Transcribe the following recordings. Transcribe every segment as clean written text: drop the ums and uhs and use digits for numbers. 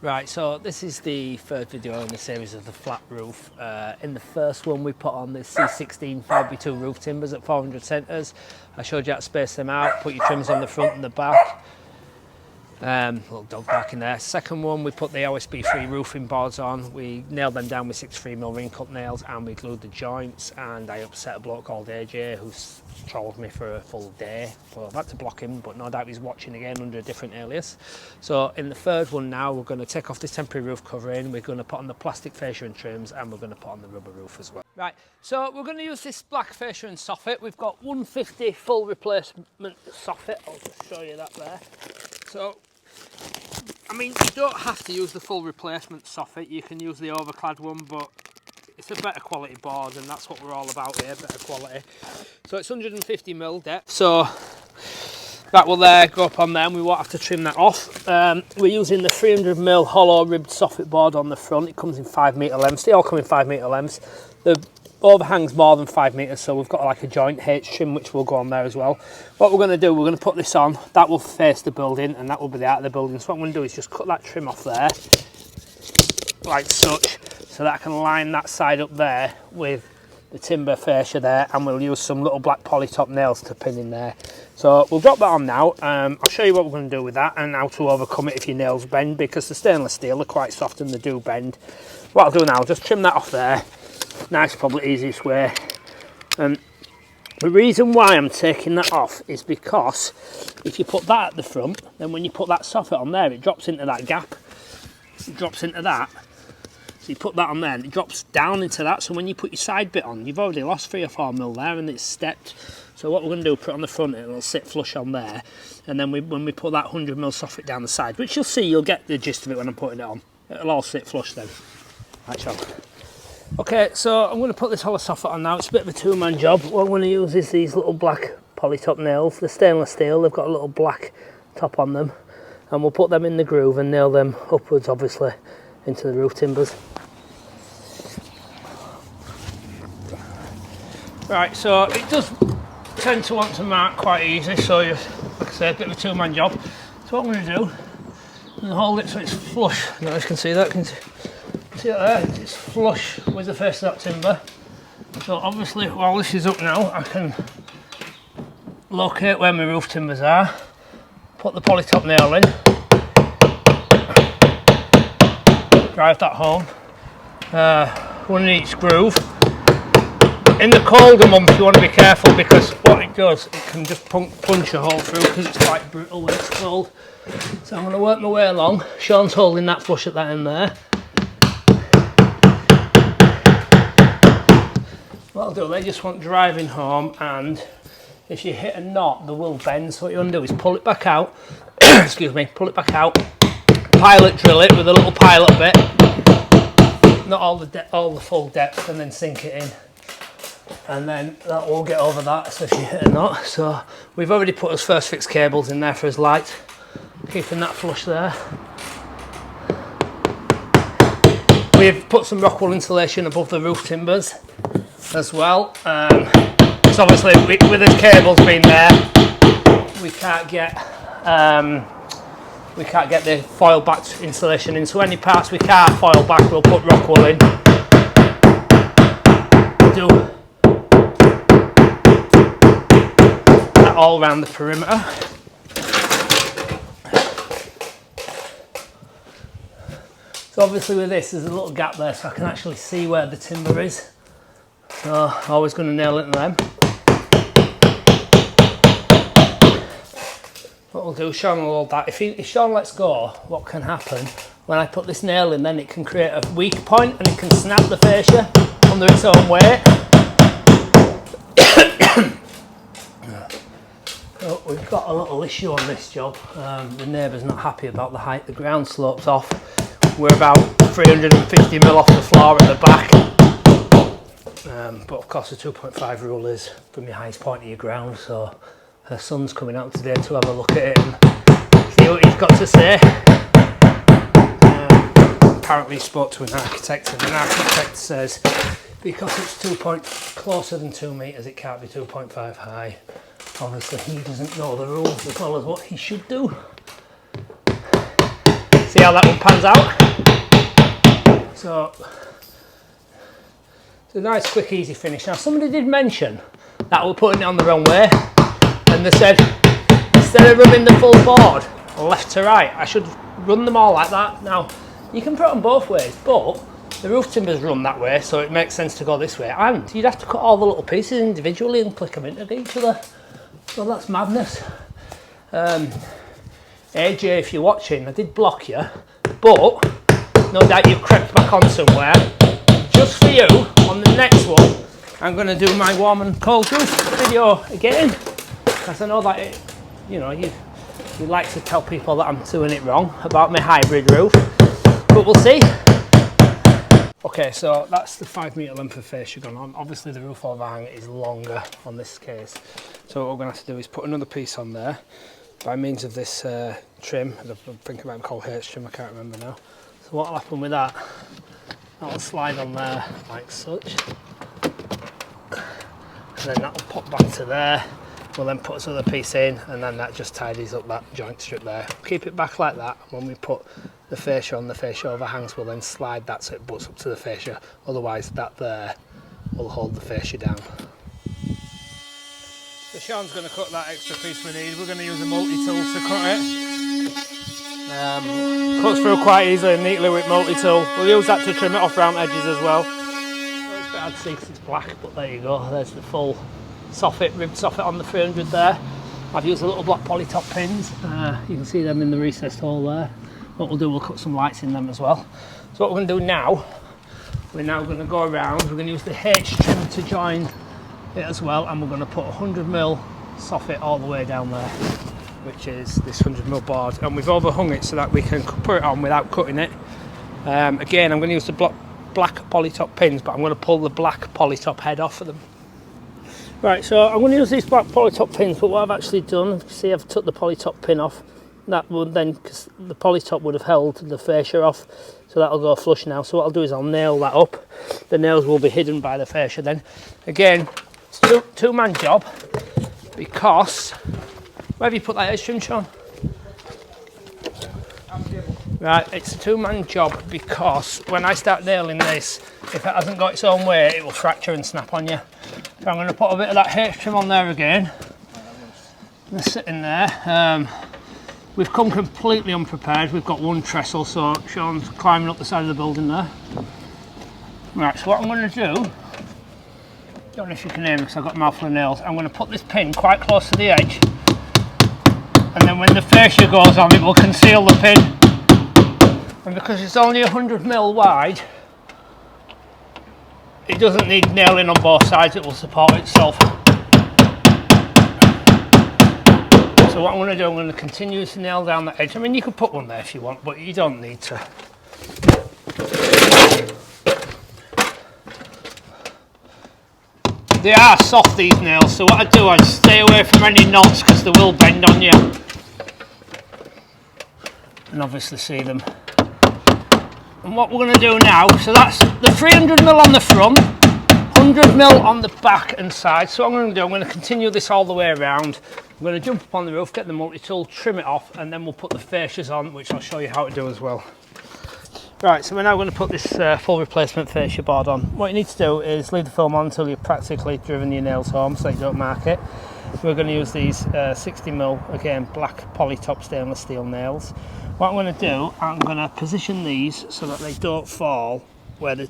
Right, so this is the third video in the series of the flat roof. In the first one we put on the C16 5x2 roof timbers at 400 centres. I showed you how to space them out, put your trims on the front and the back. Little dog back in there. Second one, we put the OSB-free roofing boards on. We nailed them down with 63mm ring cut nails and we glued the joints, and I upset a bloke called AJ who's trolled me for a full day. So I've had to block him, but no doubt he's watching again under a different alias. So in the third one now, we're going to take off this temporary roof covering, we're going to put on the plastic fascia and trims, and we're going to put on the rubber roof as well. Right, so we're going to use this black fascia and soffit. We've got 150 full replacement soffit. I'll just show you that there. So I mean, you don't have to use the full replacement soffit, you can use the overclad one, but it's a better quality board and that's what we're all about here, better quality. So it's 150mm depth, so that will go up on there and we won't have to trim that off. We're using the 300mm hollow ribbed soffit board on the front. It comes in 5m lengths, they all come in 5m lengths. The overhang's more than 5 metres, so we've got like a joint H trim which will go on there as well. What we're going to do, we're going to put this on, that will face the building and that will be the out of the building. So what I'm going to do is just cut that trim off there like such, so that I can line that side up there with the timber fascia there, and we'll use some little black poly top nails to pin in there. So we'll drop that on now. I'll show you what we're going to do with that and how to overcome it if your nails bend, because the stainless steel are quite soft and they do bend. What I'll do now, I'll just trim that off there. Nice, probably easiest way. The reason why I'm taking that off is because if you put that at the front, then when you put that soffit on there, it drops into that gap. It drops into that. So you put that on there and it drops down into that. So when you put your side bit on, you've already lost 3 or 4mm there and it's stepped. So what we're going to do, put it on the front, it'll sit flush on there. And then when we put that 100mm soffit down the side, which you'll see, you'll get the gist of it when I'm putting it on. It'll all sit flush then. Actually. Okay, so I'm going to put this hollow soffit on now. It's a bit of a two-man job. What I'm going to use is these little black poly top nails. They're stainless steel, they've got a little black top on them. And we'll put them in the groove and nail them upwards, obviously, into the roof timbers. Right, so it does tend to want to mark quite easy, so you, like I said, a bit of a two-man job. So what I'm going to do, I'm going to hold it so it's flush. You guys can see that, can you see that there? It's flush with the face of that timber. So obviously, while this is up now, I can locate where my roof timbers are, put the poly top nail in, drive that home, one in each groove. In the colder months you want to be careful, because what it does, it can just punch a hole through because it's quite brutal when it's cold. So I'm going to work my way along. Sean's holding that flush at that end there. What I'll do, they just want driving home, and if you hit a knot they will bend, so what you want to do is pull it back out, excuse me, pull it back out, pilot drill it with a little pilot bit, not all the full depth, and then sink it in. And then that will get over that, especially if you hit a knot. So we've already put his first fixed cables in there for his light, keeping that flush there. We've put some rock wool insulation above the roof timbers as well. So obviously with his cables being there, we can't get the foil backed insulation in. So any parts we can't foil back, we'll put rock wool in. We'll do all around the perimeter. So obviously with this there's a little gap there, so I can actually see where the timber is. So always going to nail it to them. What we'll do, Sean will hold that. If Sean lets go, what can happen when I put this nail in, then it can create a weak point and it can snap the fascia under its own weight. So we've got a little issue on this job. The neighbour's not happy about the height. The ground slopes off. We're about 350mm off the floor at the back. But of course the 2.5 rule is from your highest point of your ground. So her son's coming out today to have a look at it and see what he's got to say. Apparently he spoke to an architect, and an architect says because it's closer than 2 metres, it can't be 2.5 high. Obviously he doesn't know the rules as well as what he should do. See, see how that one pans out. So it's a nice, quick, easy finish. Now somebody did mention that we're putting it on the wrong way, and they said instead of rubbing the full board left to right, I should run them all like that. Now you can put it on both ways, but the roof timbers run that way, so it makes sense to go this way, and you'd have to cut all the little pieces individually and click them into each other. So that's madness. AJ, if you're watching, I did block you, but no doubt you've crept back on somewhere. Just for you, on the next one, I'm going to do my warm and cold roof video again, because I know that it, you know, you like to tell people that I'm doing it wrong about my hybrid roof, but we'll see. Okay, so that's the 5 metre length of fascia gone on. Obviously the roof overhang is longer on this case, so what we're going to have to do is put another piece on there by means of this trim. I think about it called H trim, I can't remember now. So what will happen with that, that'll slide on there like such, and then that'll pop back to there. We'll then put this other piece in, and then that just tidies up that joint strip there. Keep it back like that. When we put the fascia on, the fascia overhangs will then slide that so it butts up to the fascia. Otherwise that there will hold the fascia down. So Sean's going to cut that extra piece we need. We're going to use a multi-tool to cut it. Cuts through quite easily and neatly with multi-tool. We'll use that to trim it off round edges as well. So it's a bit hard to see because it's black, but there you go. There's the full soffit, ribbed soffit on the 300 there. I've used a little black polytop pins. You can see them in the recessed hole there. What we'll do, we'll cut some lights in them as well. So what we're going to do now, we're now going to go around. We're going to use the H trim to join it as well, and we're going to put 100mm soffit all the way down there, which is this 100mm board, and we've overhung it so that we can put it on without cutting it. Again, I'm going to use the black polytop pins, but I'm going to pull the black polytop head off of them. Right, so I'm going to use these black polytop pins, but what I've actually done, see I've took the polytop pin off. That would then, because the polytop would have held the fascia off, so that'll go flush now. So what I'll do is I'll nail that up. The nails will be hidden by the fascia then. Again, it's a two-man job, because, where have you put that edge trim, Sean? Right, it's a two-man job because when I start nailing this, if it hasn't got its own weight, it will fracture and snap on you. So I'm going to put a bit of that H trim on there again. They're sitting there. We've come completely unprepared. We've got one trestle, so Sean's climbing up the side of the building there. Right, so what I'm going to do, don't know if you can hear me because I've got a mouthful of nails, I'm going to put this pin quite close to the edge, and then when the fascia goes on, it will conceal the pin. And because it's only 100mm wide, it doesn't need nailing on both sides, it will support itself. So what I'm going to do, I'm going to continue to nail down the edge. I mean, you could put one there if you want, but you don't need to. They are soft, these nails, so what I do, I stay away from any knots because they will bend on you. And obviously see them. And what we're going to do now, so that's the 300mm on the front, 100mm on the back and side. So what I'm going to do, I'm going to continue this all the way around. I'm going to jump up on the roof, get the multi-tool, trim it off, and then we'll put the fascias on, which I'll show you how to do as well. Right, so we're now going to put this full replacement fascia board on. What you need to do is leave the film on until you've practically driven your nails home so you don't mark it. We're going to use these 60mm, again, black polytop stainless steel nails. What I'm going to do, I'm going to position these so that they don't fall where the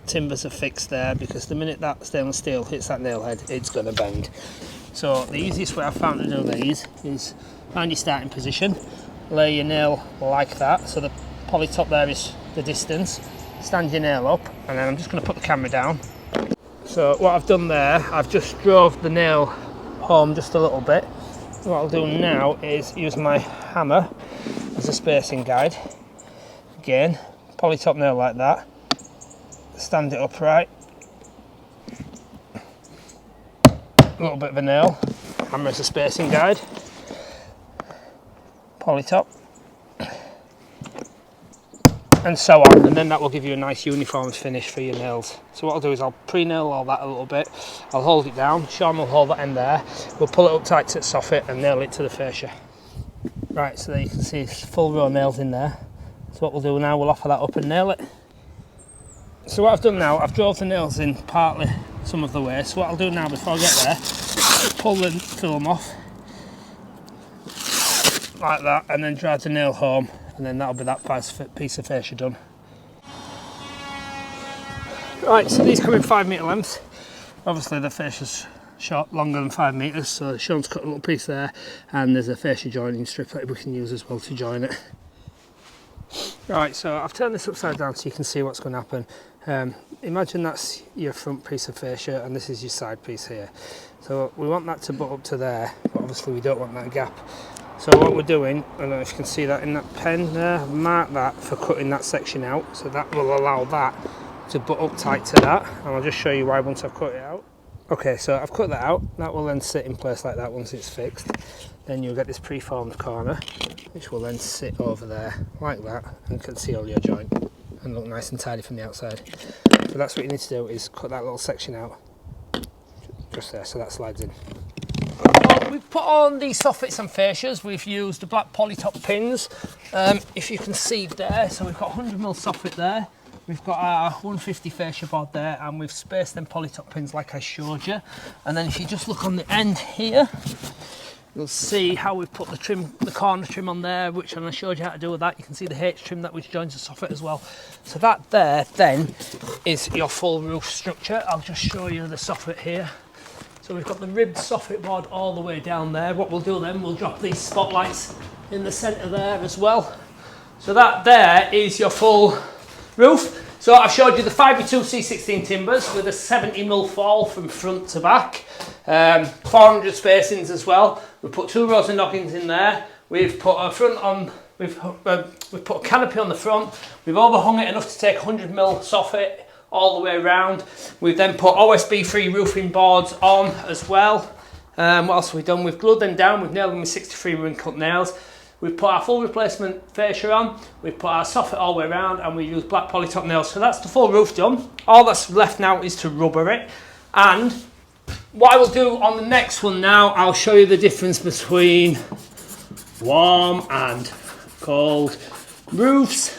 timbers are fixed there, because the minute that stainless steel hits that nail head, it's going to bend. So the easiest way I've found to do these is find your starting position, lay your nail like that, so the polytop there is the distance, stand your nail up, and then I'm just going to put the camera down. So what I've done there, I've just drove the nail home just a little bit. What I'll do now is use my hammer as a spacing guide. Again, polytop nail like that, stand it upright, a little bit of a nail, hammer as a spacing guide, polytop, and so on, and then that will give you a nice uniform finish for your nails. So what I'll do is I'll pre-nail all that a little bit, I'll hold it down, Sean will hold that end there, we'll pull it up tight to the soffit and nail it to the fascia. Right, so there you can see it's full row of nails in there. So what we'll do now, we'll offer that up and nail it. So what I've done now, I've drove the nails in partly some of the way. So what I'll do now before I get there, pull the film off like that, and then drive the nail home, and then that'll be that piece of fascia done. Right, so these come in 5 metre lengths. Obviously the fascia's short, longer than 5 metres, so Sean's cut a little piece there, and there's a fascia joining strip that we can use as well to join it. Right, so I've turned this upside down so you can see what's going to happen. Imagine that's your front piece of fascia and this is your side piece here. So we want that to butt up to there, but obviously we don't want that gap. So what we're doing, I don't know if you can see that in that pen there, mark that for cutting that section out, so that will allow that to butt up tight to that, and I'll just show you why once I've cut it out. Okay, so I've cut that out, that will then sit in place like that once it's fixed. Then you'll get this preformed corner, which will then sit over there like that and conceal your joint and look nice and tidy from the outside. So that's what you need to do, is cut that little section out just there so that slides in. Well, we've put on the soffits and fascias. We've used the black polytop pins, if you can see there. So we've got 100mm soffit there, we've got our 150 fascia board there, and we've spaced them polytop pins like I showed you. And then if you just look on the end here, you'll see how we've put the trim, the corner trim on there, which I showed you how to do with that. You can see the H trim that which joins the soffit as well. So that there then is your full roof structure. I'll just show you the soffit here. So we've got the ribbed soffit board all the way down there. What we'll do then, we'll drop these spotlights in the centre there as well. So that there is your full roof. So I've showed you the 5x2 C16 timbers with a 70mm fall from front to back. 400 spacings as well. We've put 2 rows of noggins in there. We've put a front on. We've put a canopy on the front. We've overhung it enough to take 100mm soffit all the way around. We've then put OSB-free roofing boards on as well. What else have we done? We've glued them down. We've nailed them with 63 ring cut nails. We've put our full replacement fascia on. We've put our soffit all the way around, and we use black polytop nails. So that's the full roof done. All that's left now is to rubber it. And what I will do on the next one now, I'll show you the difference between warm and cold roofs,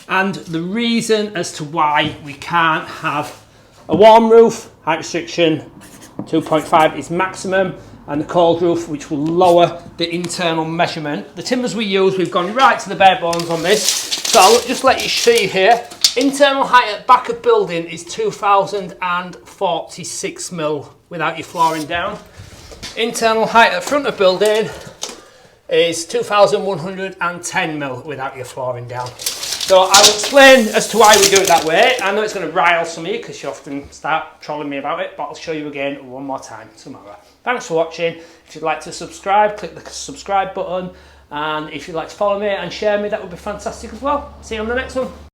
and the reason as to why we can't have a warm roof. Height restriction 2.5 is maximum, and the cold roof, which will lower the internal measurement. The timbers we use, we've gone right to the bare bones on this. So I'll just let you see here. Internal height at back of building is 2046mm without your flooring down. Internal height at front of building is 2110mm without your flooring down. So I'll explain as to why we do it that way. I know it's going to rile some of you because you often start trolling me about it, but I'll show you again one more time tomorrow. Thanks for watching. If you'd like to subscribe, click the subscribe button, and if you'd like to follow me and share me, that would be fantastic as well. See you on the next one.